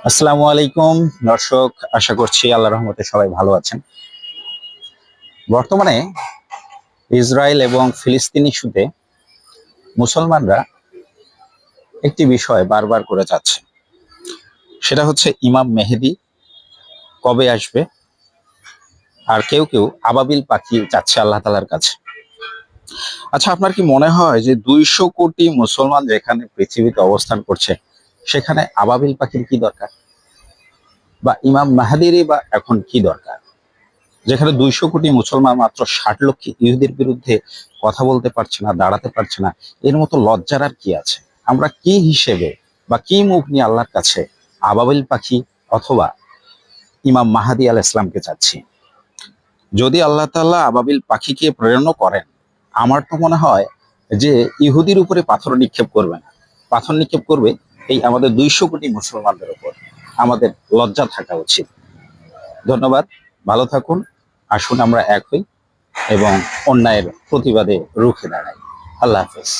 আসসালামু আলাইকুম দর্শক, আশা করছি আল্লাহর রহমতে সবাই ভালো আছেন। বর্তমানে ইসরায়েল এবং ফিলিস্তিন ইস্যুতে মুসলমানরা একটি বিষয় বারবার করে যাচ্ছে, সেটা হচ্ছে ইমাম মেহেদী কবে আসবে। আর কেউ কেউ আবাবিল পাখি চাচ্ছে আল্লাহ তাআলার কাছে। আচ্ছা, আপনার কি মনে হয় যে 200 কোটি মুসলমান যেখানে পৃথিবীতে অবস্থান করছে, সেখানে আবাবিল পাখির কি দরকার, বা ইমাম মাহাদিরই বা এখন কি দরকার? যেখানে 200 কোটি মুসলমান মাত্র 60 লক্ষ ইহুদির বিরুদ্ধে কথা বলতে পারছে না, দাঁড়াতে পারছে না, এর মতো লজ্জার আর কি আছে? আমরা কি হিসেবে বা কি মুখ নিয়ে আল্লাহর কাছে আবাবিল পাখি অথবা ইমাম মাহাদি আল ইসলামকে চাচ্ছি? যদি আল্লাহ তাআলা আবাবিল পাখিকে প্রেরণ করেন, আমার তো মনে হয় যে ইহুদির উপরে পাথর নিক্ষেপ করবে না, পাথর নিক্ষেপ করবে এই আমাদের 200 কোটি মুসলমানদের উপর। আমাদের লজ্জা থাকা উচিত। ধন্যবাদ, ভালো থাকুন। আসুন আমরা এক হই এবং অন্যায়ের প্রতিবাদে রুখে দাঁড়াই। আল্লাহ হাফেজ।